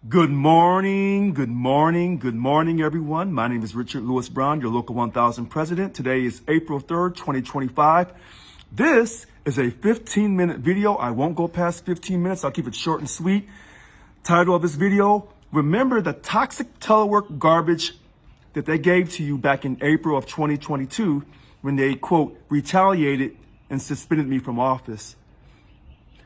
Good morning, everyone. My name is Richard Lewis Brown, your Local 1000 president. Today is April 3rd, 2025. This is a 15-minute video. I won't go past 15 minutes. I'll keep it short and sweet. Title of this video, remember the toxic telework garbage that they gave to you back in April of 2022 when they, quote, retaliated and suspended me from office.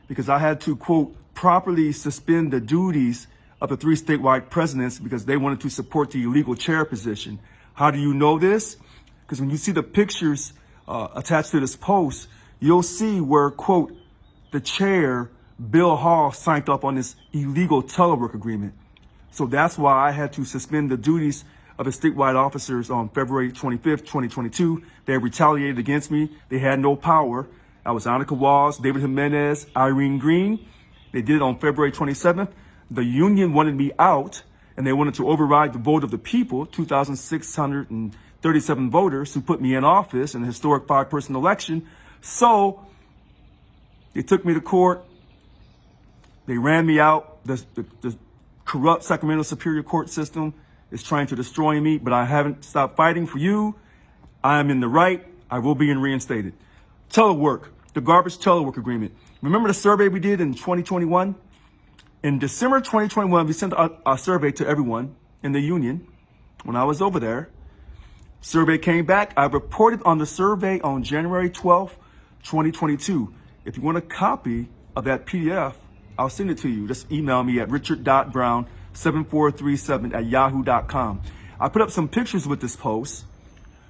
Because I had to, quote, properly suspend the duties of the 3 statewide presidents because they wanted to support the illegal chair position. How do you know this? Because when you see the pictures attached to this post, you'll see where, quote, the chair, Bill Hall, signed up on this illegal telework agreement. So that's why I had to suspend the duties of the statewide officers on February 25th, 2022. They retaliated against me. They had no power. I was Annika Walls, David Jimenez, Irene Green. They did it on February 27th. The union wanted me out, and they wanted to override the vote of the people, 2,637 voters who put me in office in a historic 5-person election. So they took me to court. They ran me out. The corrupt Sacramento Superior Court system is trying to destroy me, but I haven't stopped fighting for you. I am in the right. I will be reinstated. Telework, the garbage telework agreement. Remember the survey we did in 2021? In December 2021, we sent a survey to everyone in the union when I was over there. Survey came back. I reported on the survey on January 12th, 2022. If you want a copy of that PDF, I'll send it to you. Just email me at richard.brown7437@yahoo.com. I put up some pictures with this post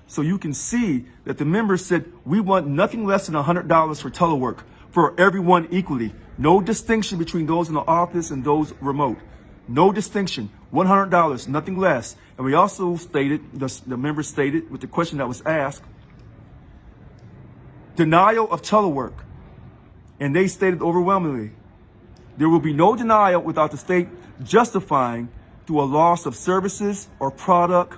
so you can see that the members said we want nothing less than $100 for telework for everyone equally. No distinction between those in the office and those remote. No distinction. $100, nothing less. And we also stated, the members stated with the question that was asked, denial of telework. And they stated overwhelmingly, there will be no denial without the state justifying through a loss of services or product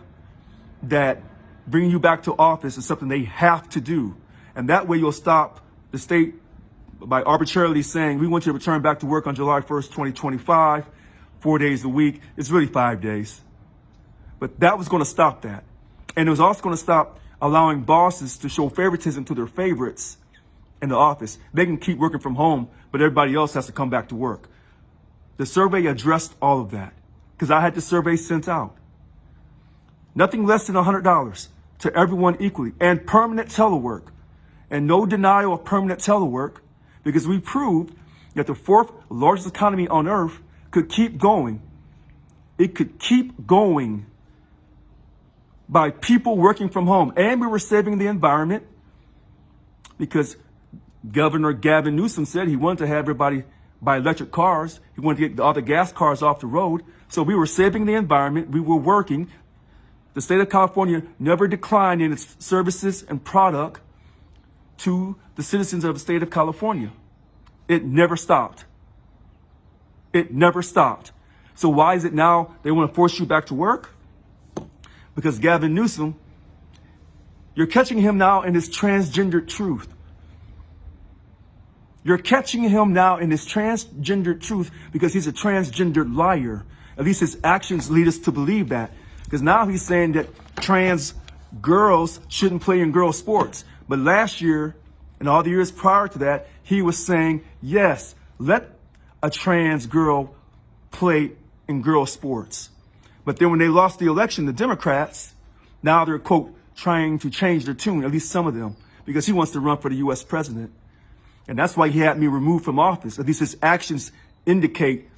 that bringing you back to office is something they have to do. And that way you'll stop the state by arbitrarily saying, we want you to return back to work on July 1st, 2025, 4 days a week. It's really 5 days. But that was going to stop that. And it was also going to stop allowing bosses to show favoritism to their favorites in the office. They can keep working from home, but everybody else has to come back to work. The survey addressed all of that because I had the survey sent out. Nothing less than $100 to everyone equally, and permanent telework, and no denial of permanent telework, because we proved that the 4th largest economy on earth could keep going. It could keep going by people working from home. And we were saving the environment because Governor Gavin Newsom said he wanted to have everybody buy electric cars. He wanted to get all the gas cars off the road. So we were saving the environment. We were working. The state of California never declined in its services and product to the citizens of the state of California. It never stopped. It never stopped. So why is it now they want to force you back to work? Because Gavin Newsom, you're catching him now in his transgender truth. You're catching him now in his transgender truth because he's a transgender liar. At least his actions lead us to believe that. Because now he's saying that trans girls shouldn't play in girl sports. But last year and all the years prior to that, he was saying, yes, let a trans girl play in girl sports. But then when they lost the election, the Democrats, now they're, quote, trying to change their tune, at least some of them, because he wants to run for the U.S. president. And that's why he had me removed from office. At least his actions indicate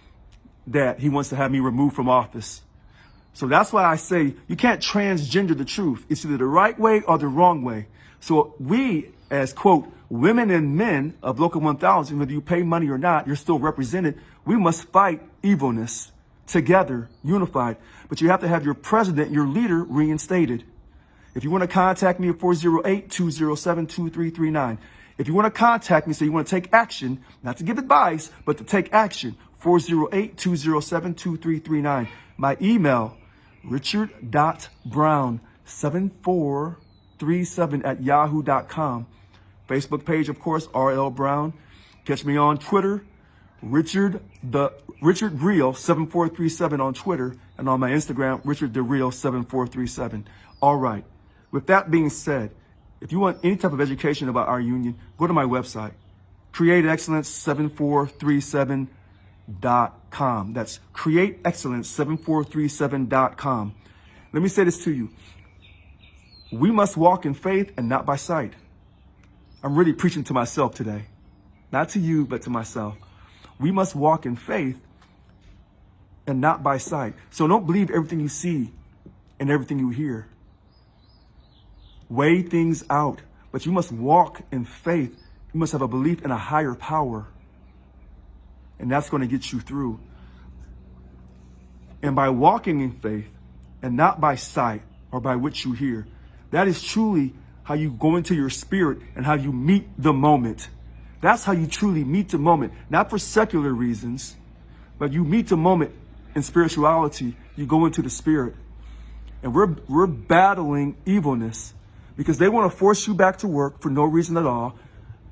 that he wants to have me removed from office. So that's why I say you can't transgender the truth. It's either the right way or the wrong way. So we, as, quote, women and men of Local 1000, whether you pay money or not, you're still represented. We must fight evilness together, unified. But you have to have your president, your leader, reinstated. If you want to contact me at 408-207-2339. If you want to contact me, so you want to take action, not to give advice, but to take action, 408-207-2339. My email, richard.brown7437@yahoo.com. Facebook page, of course, RL Brown. Catch me on Twitter, Richard Real 7437 on Twitter, and on my Instagram, Richard the Real 7437. All right. With that being said, if you want any type of education about our union, go to my website, createexcellence7437.com. That's createexcellence7437.com. Let me say this to you. We must walk in faith and not by sight. I'm really preaching to myself today. Not to you, but to myself. We must walk in faith and not by sight. So don't believe everything you see and everything you hear. Weigh things out, but you must walk in faith. You must have a belief in a higher power. And that's going to get you through. And by walking in faith and not by sight or by what you hear, that is truly how you go into your spirit and how you meet the moment. That's how you truly meet the moment, not for secular reasons, but you meet the moment in spirituality. You go into the spirit. And we're battling evilness because they want to force you back to work for no reason at all.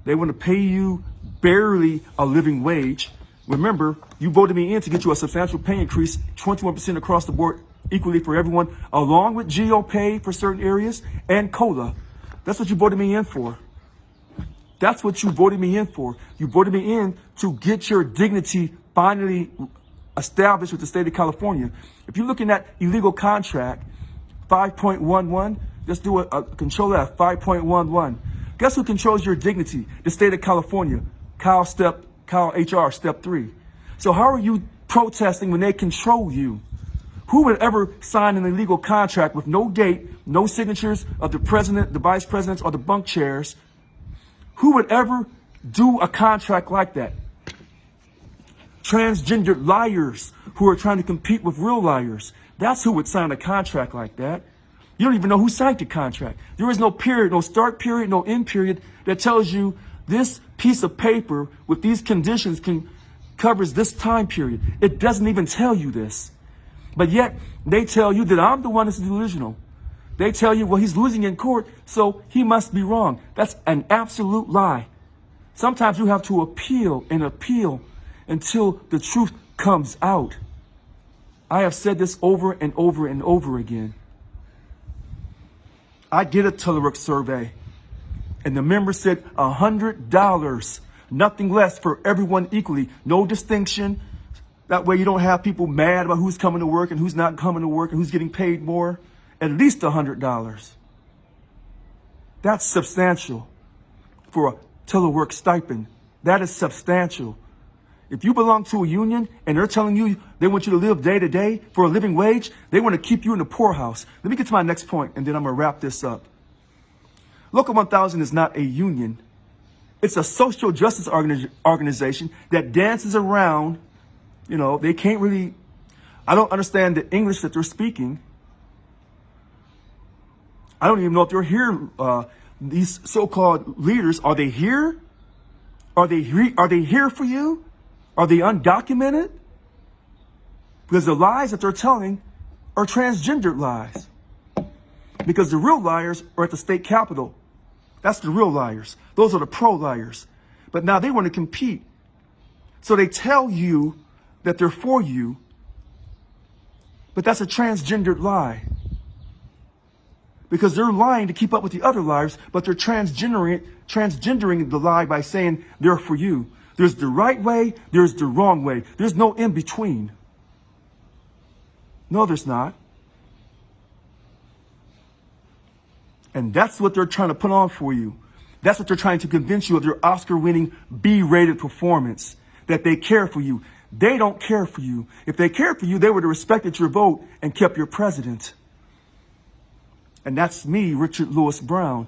They want to pay you barely a living wage. Remember, you voted me in to get you a substantial pay increase, 21% across the board, equally for everyone, along with GO pay for certain areas and COLA. That's what you voted me in for. That's what you voted me in for. You voted me in to get your dignity finally established with the state of California. If you're looking at illegal contract 5.11, let's do a control F, 5.11. Guess who controls your dignity? The state of California. Cal HR step 3. So how are you protesting when they control you? Who would ever sign an illegal contract with no date, no signatures of the president, the vice presidents, or the bunk chairs? Who would ever do a contract like that? Transgendered liars who are trying to compete with real liars. That's who would sign a contract like that. You don't even know who signed the contract. There is no period, no start period, no end period that tells you this piece of paper with these conditions covers this time period. It doesn't even tell you this. But yet they tell you that I'm the one that's delusional. They tell you, well, he's losing in court, so he must be wrong. That's an absolute lie. Sometimes you have to appeal and appeal until the truth comes out. I have said this over and over and over again. I did a Telework survey, and the members said $100, nothing less, for everyone equally, no distinction. That way you don't have people mad about who's coming to work and who's not coming to work and who's getting paid more. At least $100. That's substantial for a Telework stipend. That is substantial. If you belong to a union and they're telling you they want you to live day to day for a living wage, they want to keep you in the poorhouse. Let me get to my next point, and then I'm going to wrap this up. Local 1000 is not a union. It's a social justice organization that dances around. You know, they can't really, I don't understand the English that they're speaking. I don't even know if they're here. These so-called leaders, are they here? Are they here for you? Are they undocumented? Because the lies that they're telling are transgendered lies. Because the real liars are at the state capitol. That's the real liars. Those are the pro-liars. But now they want to compete. So they tell you that they're for you, but that's a transgendered lie. Because they're lying to keep up with the other liars, but they're transgendering the lie by saying they're for you. There's the right way, there's the wrong way. There's no in between. No, there's not. And that's what they're trying to put on for you. That's what they're trying to convince you of their Oscar-winning B-rated performance, that they care for you. They don't care for you. If they cared for you, they would have respected your vote and kept your president. And that's me, Richard Lewis Brown.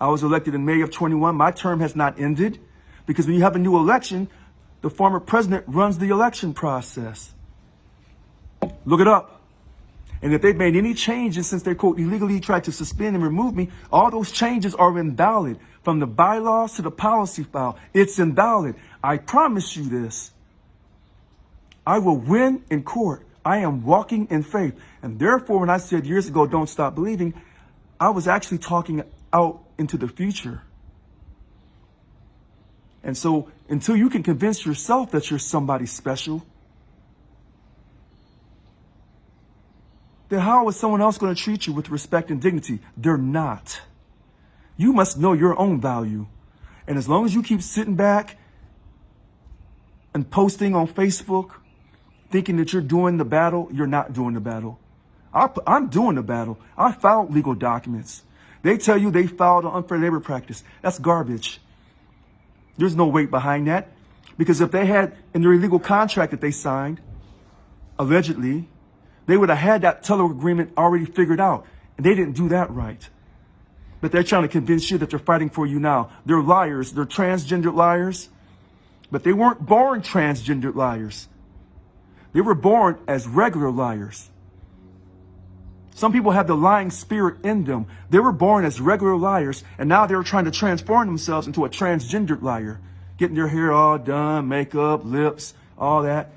I was elected in May of 21. My term has not ended because when you have a new election, the former president runs the election process. Look it up. And if they've made any changes since they, quote, illegally tried to suspend and remove me, all those changes are invalid. From the bylaws to the policy file, it's invalid. I promise you this. I will win in court. I am walking in faith. And therefore, when I said years ago, don't stop believing, I was actually talking out into the future. And so until you can convince yourself that you're somebody special, then how is someone else going to treat you with respect and dignity? They're not. You must know your own value. And as long as you keep sitting back and posting on Facebook, thinking that you're doing the battle, you're not doing the battle. I'm doing the battle. I filed legal documents. They tell you they filed an unfair labor practice. That's garbage. There's no weight behind that. Because if they had in their illegal contract that they signed, allegedly, they would have had that Telework agreement already figured out. And they didn't do that right. But they're trying to convince you that they're fighting for you now. They're liars. They're transgender liars. But they weren't born transgender liars. They were born as regular liars. Some people have the lying spirit in them. They were born as regular liars, and now they're trying to transform themselves into a transgendered liar. Getting their hair all done, makeup, lips, all that.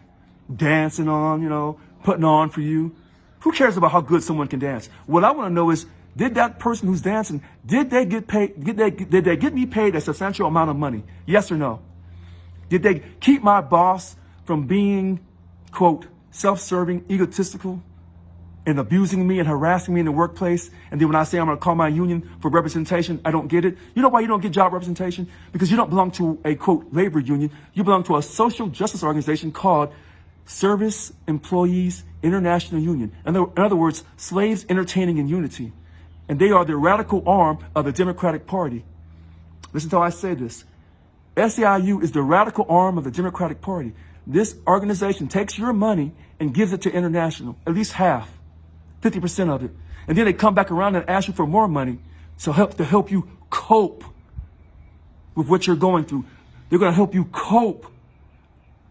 Dancing on, putting on for you. Who cares about how good someone can dance? What I want to know is, did that person who's dancing, did they get paid? Did they get me paid a substantial amount of money? Yes or no? Did they keep my boss from being, quote, self-serving, egotistical, and abusing me and harassing me in the workplace? And then when I say I'm going to call my union for representation, I don't get it. You know why you don't get job representation? Because you don't belong to a, quote, labor union. You belong to a social justice organization called Service Employees International Union. In other words, Slaves Entertaining in Unity. And they are the radical arm of the Democratic Party. Listen to how I say this. SEIU is the radical arm of the Democratic Party. This organization takes your money and gives it to International, at least half, 50% of it. And then they come back around and ask you for more money to help you cope with what you're going through. They're going to help you cope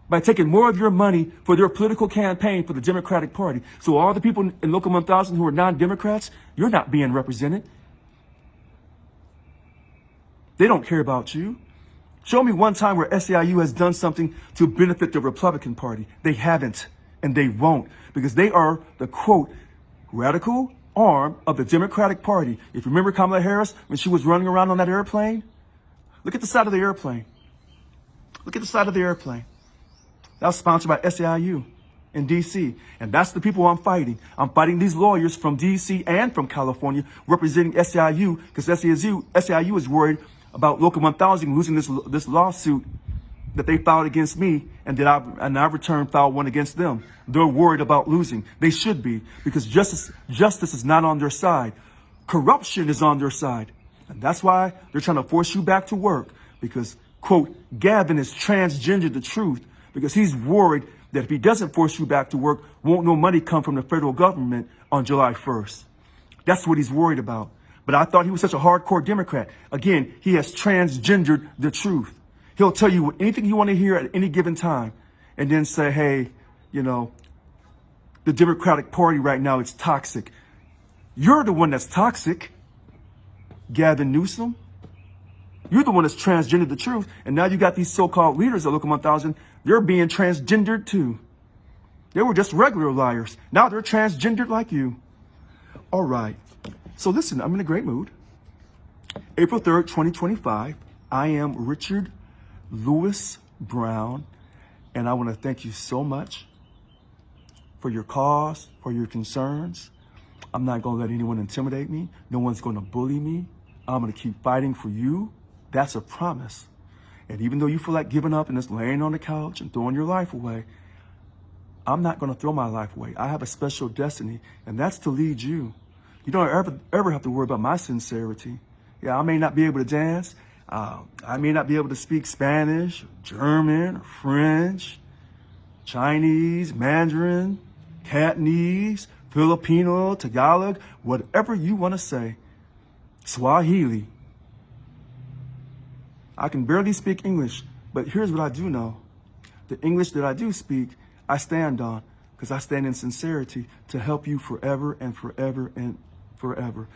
by taking more of your money for their political campaign for the Democratic Party. So all the people in Local 1000 who are non-Democrats, you're not being represented. They don't care about you. Show me one time where SEIU has done something to benefit the Republican Party. They haven't, and they won't, because they are the, quote, radical arm of the Democratic Party. If you remember Kamala Harris, when she was running around on that airplane, look at the side of the airplane. Look at the side of the airplane. That was sponsored by SEIU in D.C., and that's the people I'm fighting. I'm fighting these lawyers from D.C. and from California representing SEIU, because SEIU is worried about Local 1000 losing this lawsuit that they filed against me, and that I returned filed one against them. They're worried about losing. They should be, because justice is not on their side. Corruption is on their side. And that's why they're trying to force you back to work, because, quote, Gavin is transgender the truth, because he's worried that if he doesn't force you back to work, won't no money come from the federal government on July 1st. That's what he's worried about. But I thought he was such a hardcore Democrat. Again, he has transgendered the truth. He'll tell you anything you want to hear at any given time, and then say, hey, the Democratic Party right now, it's toxic. You're the one that's toxic, Gavin Newsom. You're the one that's transgendered the truth. And now you got these so-called leaders of Local 1000. They're being transgendered too. They were just regular liars. Now they're transgendered like you. All right. So listen, I'm in a great mood. April 3rd, 2025. I am Richard Lewis Brown, and I want to thank you so much for your cause, for your concerns. I'm not going to let anyone intimidate me. No one's going to bully me. I'm going to keep fighting for you. That's a promise. And even though you feel like giving up and just laying on the couch and throwing your life away, I'm not going to throw my life away. I have a special destiny, and that's to lead you. You don't ever have to worry about my sincerity. Yeah, I may not be able to dance. I may not be able to speak Spanish, German, French, Chinese, Mandarin, Cantonese, Filipino, Tagalog, whatever you want to say. Swahili. I can barely speak English, but here's what I do know. The English that I do speak, I stand on, because I stand in sincerity to help you forever and forever and forever.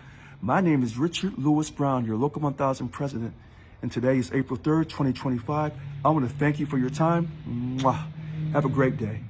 My name is Richard Lewis Brown, your Local 1000 president, and today is April 3rd, 2025. I want to thank you for your time. Mwah. Have a great day.